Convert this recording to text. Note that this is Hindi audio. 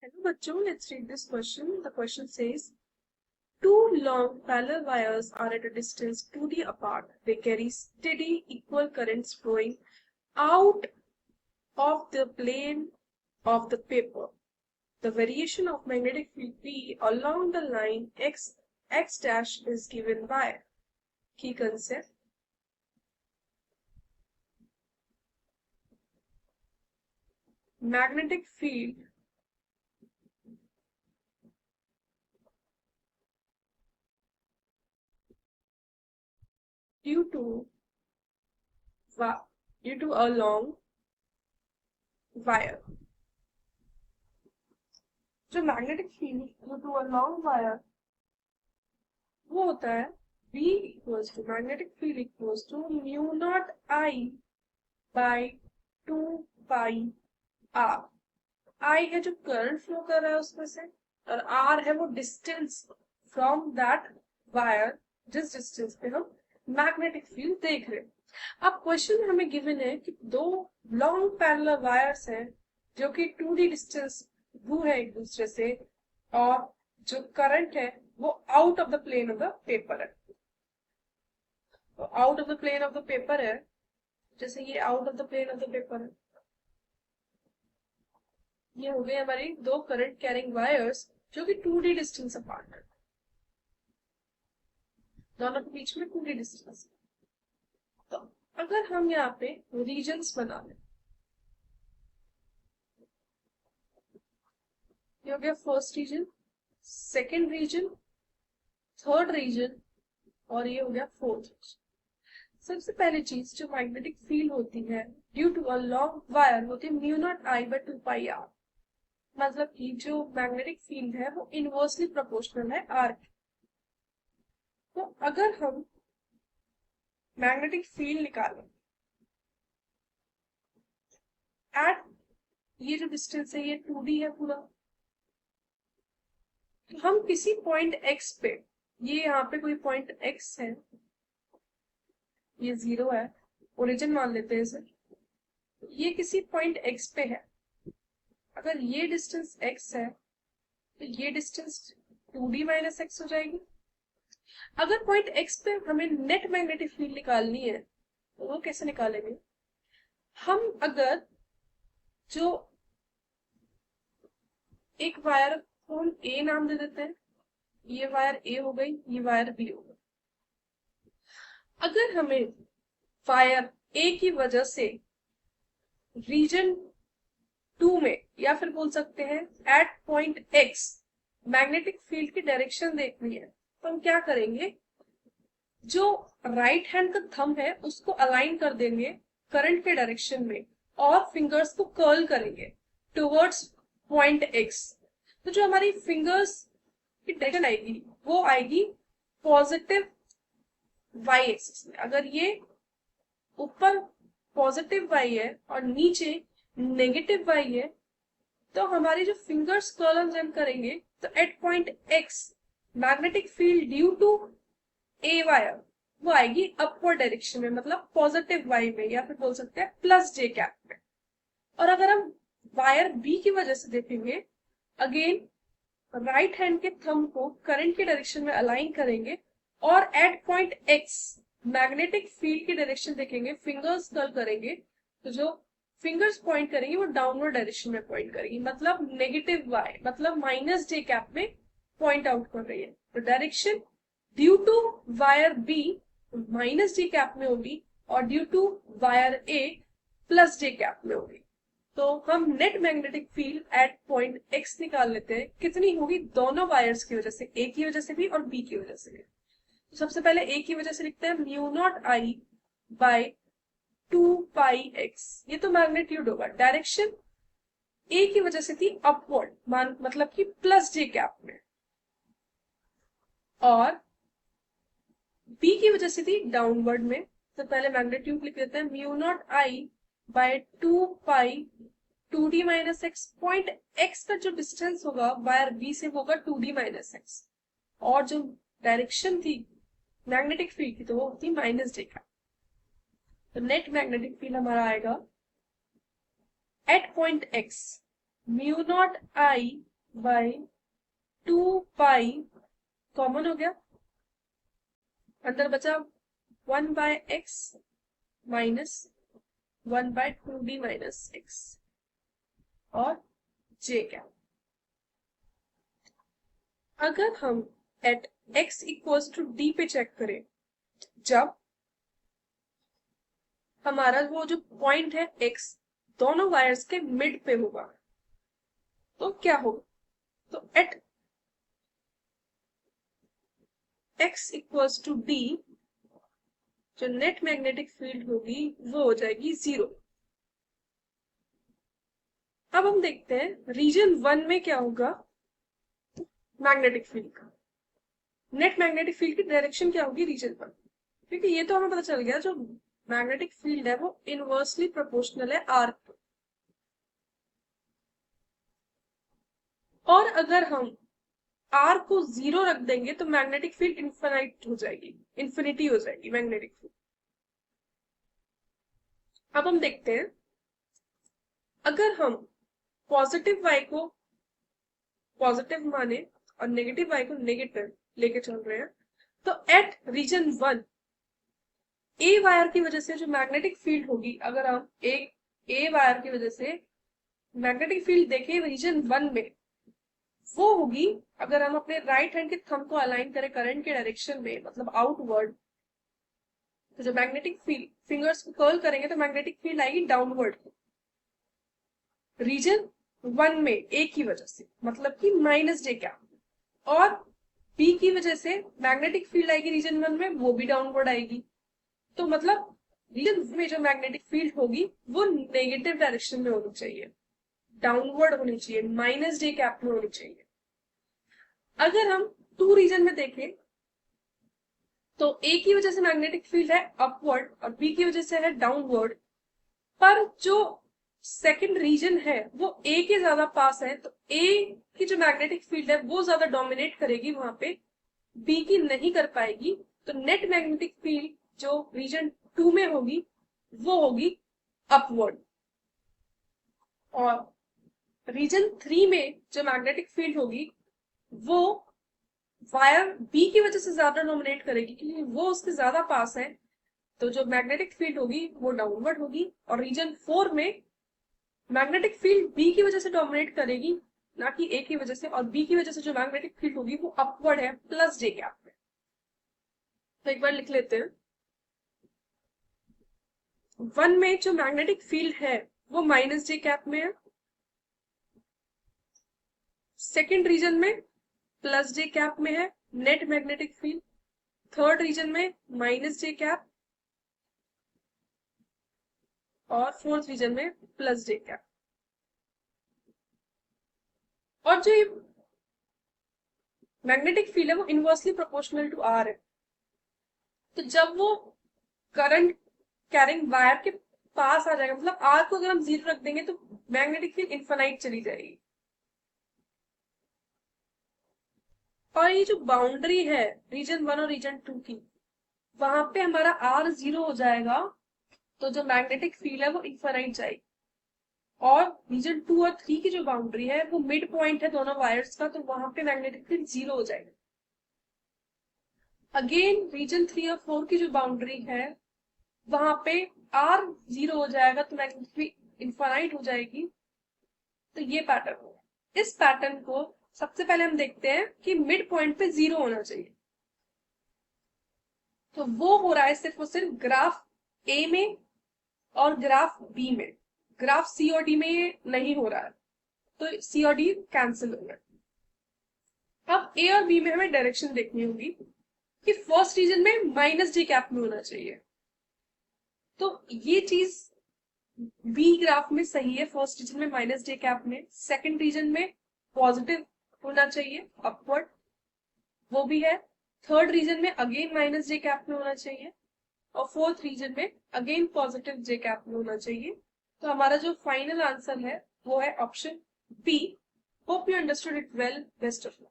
Hello bachcho, let's read this question. The question says, two long parallel wires are at a distance 2D apart. They carry steady equal currents flowing out of the plane of the paper. The variation of magnetic field P along the line x dash is given by. Key concept. Magnetic field due to a long wire. जो magnetic field due to a long wire वो होता है V equals to magnetic field equals to mu naught I by 2 pi R. I है जो करंट फ्लो कर रहा है उसमें से और R है वो डिस्टेंस फ्रॉम दैट वायर जिस डिस्टेंस पे हम मैग्नेटिक फील्ड देख रहे हैं. अब क्वेश्चन में हमें गिवन है कि दो लॉन्ग पैरेलल वायर्स हैं जो कि 2D डिस्टेंस वो है एक दूसरे से और जो करंट है वो out of the plane of the paper है. तो out of the plane of the paper है, जैसे ये out of the plane of the paper है, ये हो गए हमारी दो करंट कैरिंग वायर्स जो कि 2D डिस्टेंस अपार्ट है. दोनों के बीच में 2D डिस्टेंस. तो अगर हम यहाँ पे रीजन्स बना लें, ये हो गया first region, second region, third region और ये हो गया फोर्थ रीजन. सबसे पहली चीज जो मैग्नेटिक फील्ड होती है due to a long wire होती है mu naught I by 2 pi R. मतलब कि जो मैग्नेटिक फील्ड है वो इनवर्सली प्रोपोर्शनल है आर के. तो अगर हम मैग्नेटिक फील्ड निकालें एट ये जो डिस्टेंस है ये 2D है पूरा, तो हम किसी पॉइंट x पे, ये यहाँ पे कोई पॉइंट x है, ये 0 है, ओरिजिन मान लेते हैं इसे, ये किसी पॉइंट x पे है. अगर ये डिस्टेंस x है तो ये डिस्टेंस 2D माइनस x हो जाएगी. अगर पॉइंट x पे हमें नेट मैग्नेटिक फील्ड निकालनी है तो वो कैसे निकालेंगे? हम अगर जो एक वायर को हम A नाम दे देते हैं, ये वायर A हो गई, ये वायर B हो गई. अगर हमें वायर A की वजह से रीजन 2 में या फिर बोल सकते हैं at point X magnetic field की डायरेक्शन देखनी है तो हम क्या करेंगे? जो राइट हैंड का थंब है उसको अलाइन कर देंगे करंट के डायरेक्शन में और फिंगर्स को कर्ल करेंगे टुवर्ड्स पॉइंट X. तो जो हमारी फिंगर्स की डायरेक्शन आएगी वो आएगी पॉजिटिव y एक्सिस में. अगर ये ऊपर पॉजिटिव y है और नीचे नेगेटिव y है तो हमारी जो फिंगर्स कर्ल हम जब करेंगे तो at point X magnetic field due to A wire वो आएगी अपवर्ड डायरेक्शन में, मतलब पॉजिटिव y में या फिर बोल सकते हैं प्लस j कैप में. और अगर हम वायर B की वजह से देखेंगे, अगेन राइट हैंड के थंब को करंट के डायरेक्शन में अलाइन करेंगे और at point X magnetic field की डायरेक्शन देखेंगे, फिंगर्स कर्ल करेंगे तो जो फिंगर्स पॉइंट करेंगे वो डाउनवर्ड डायरेक्शन में पॉइंट करेंगी, मतलब नेगेटिव y, मतलब माइनस j कैप में पॉइंट आउट कर रही है. तो direction due to wire B minus j cap में होगी और due to wire A plus j cap में होगी. तो हम net magnetic field at point X निकाल लेते हैं. कितनी होगी? दोनों वायर्स की वजह से, A की वजह से भी और B की वजह से भी. तो सबसे पहले A की वजह से लिखते हैं mu naught I by 2 pi x. ये तो मैग्नीट्यूड होगा. डायरेक्शन A की वजह से थी अपवर्ड, मतलब कि प्लस j कैप में, और B की वजह से थी डाउनवर्ड में. तो पहले मैग्नीट्यूड लिख देते हैं mu naught I by 2 pi 2D minus x. Point X का जो डिस्टेंस होगा वायर B से होगा 2D माइनस एक्स और जो डायरेक्शन थी मैग्नेटिक फील्ड की तो वो होती माइनस j कैप. तो नेट मैग्नेटिक फील्ड हमारा आएगा at point X mu naught I by 2 pi common हो गया, अंदर बचा 1/x minus 1/2d minus x और j कैप। अगर हम at x equals to d पे चेक करें, जब हमारा वो जो पॉइंट है x दोनों वायर्स के मिड पे होगा, तो क्या होगा? तो at x equals to d जो नेट मैग्नेटिक फील्ड होगी वो हो जाएगी 0। अब हम देखते हैं रीजन 1 में क्या होगा मैग्नेटिक फील्ड का। नेट मैग्नेटिक फील्ड की डायरेक्शन क्या होगी रीजन 1, क्योंकि ये तो हमें पता चल गया जो मैग्नेटिक फील्ड है वो इनवर्सली प्रोपोर्शनल है आर। और अगर हम आर को 0 रख देंगे तो मैग्नेटिक फील्ड इन्फिनिट हो जाएगी, इन्फिनिटी हो जाएगी मैग्नेटिक फील्ड। अब हम देखते हैं अगर हम पॉजिटिव वाई को पॉजिटिव माने और नेगेटिव वाई को नेगेटिव लेके चल रहे हैं, तो एट रीजन 1 ए वायर की वजह से जो मैग्नेटिक फील्ड होगी, अगर हम ए वायर की वजह से मैग्नेटिक फील्ड देखें रीजन 1 में, वो होगी अगर हम अपने राइट हैंड के थंब को अलाइन करें करंट के डायरेक्शन में, मतलब आउटवर्ड, तो जो मैग्नेटिक फील्ड फिंगर्स को कर्ल करेंगे तो मैग्नेटिक फील्ड आएगी डाउनवर्ड रीजन 1 में ए की वजह से, मतलब कि माइनस जे कैप, और बी की वजह से मैग्नेटिक फील्ड आएगी रीजन 1 में, वो भी डाउनवर्ड आएगी। तो मतलब रीजन में जो मैग्नेटिक फील्ड होगी वो नेगेटिव डायरेक्शन में होनी चाहिए, डाउनवर्ड होनी चाहिए, माइनस जे कैप में होनी चाहिए। अगर हम 2 रीजन में देखें तो ए की वजह से मैग्नेटिक फील्ड है अपवर्ड और बी की वजह से है डाउनवर्ड, पर जो सेकंड रीजन है वो ए के ज्यादा पास है, तो ए की जो मैग्नेटिक फील्ड है वो ज्यादा डोमिनेट करेगी वहां पे, बी की नहीं कर पाएगी। तो नेट मैग्नेटिक फील्ड जो रीजन 2 में होगी वो होगी अपवर्ड, और रीजन 3 में जो मैग्नेटिक फील्ड होगी वो वायर बी की वजह से ज्यादा डोमिनेट करेगी क्योंकि वो उसके ज्यादा पास है, तो जो मैग्नेटिक फील्ड होगी वो डाउनवर्ड होगी। और रीजन 4 में मैग्नेटिक फील्ड बी की वजह से डोमिनेट करेगी, ना कि ए की वजह से, और बी की वजह से जो मैग्नेटिक फील्ड होगी वो अपवर्ड है प्लस जे कैप में। तो एक बार लिख लेते हैं, 1 में जो मैग्नेटिक फील्ड है वो माइनस जे कैप में है, सेकेंड रीजन में प्लस जे कैप में है net magnetic field, third region में माइनस जे कैप, और फोर्थ रीजन में प्लस जे कैप। और जो मैग्नेटिक फील्ड है वो इनवर्सली प्रोपोर्शनल टू आर है, तो जब वो करंट कैरिंग वायर के पास आ जाएगा, मतलब आर को अगर हम 0 रख देंगे तो मैग्नेटिक फील्ड इनफाइनाइट चली जाएगी। और ये जो बाउंड्री है रीजन 1 और रीजन 2 की, वहां पे हमारा आर 0 हो जाएगा, तो जो मैग्नेटिक फील्ड है वो इनफाइनाइट जाएगी। और रीजन 2 और 3 की जो बाउंड्री है वो मिड पॉइंट है दोनों वायर्स का, तो वहां पे मैग्नेटिक फील्ड 0 हो जाएगा। अगेन रीजन 3 और 4 की जो बाउंड्री है वहां पे आर 0 हो जाएगा, तो मैग्नेटिक फील्ड इनफाइनाइट हो जाएगी। तो ये पैटर्न होगा। इस पैटर्न को सबसे पहले हम देखते हैं कि मिड पॉइंट पे 0 होना चाहिए, तो वो हो रहा है सिर्फ और सिर्फ ग्राफ ए में और ग्राफ बी में। ग्राफ सी और डी में ये नहीं हो रहा है, तो सी और डी कैंसिल हो गया। अब ए और बी में हमें डायरेक्शन देखनी होगी कि फर्स्ट रीजन में माइनस जे कैप में होना चाहिए, तो ये चीज बी ग्राफ में सही है, फर्स्ट रीजन में माइनस जे कैप में, सेकंड रीजन में पॉजिटिव होना चाहिए अपवर्ड, वो भी है, थर्ड रीजन में अगेन माइनस जे कैप में होना चाहिए, और फोर्थ रीजन में अगेन पॉजिटिव जे कैप में होना चाहिए। तो हमारा जो फाइनल आंसर है वो है option B. Hope you understood it well, best of luck.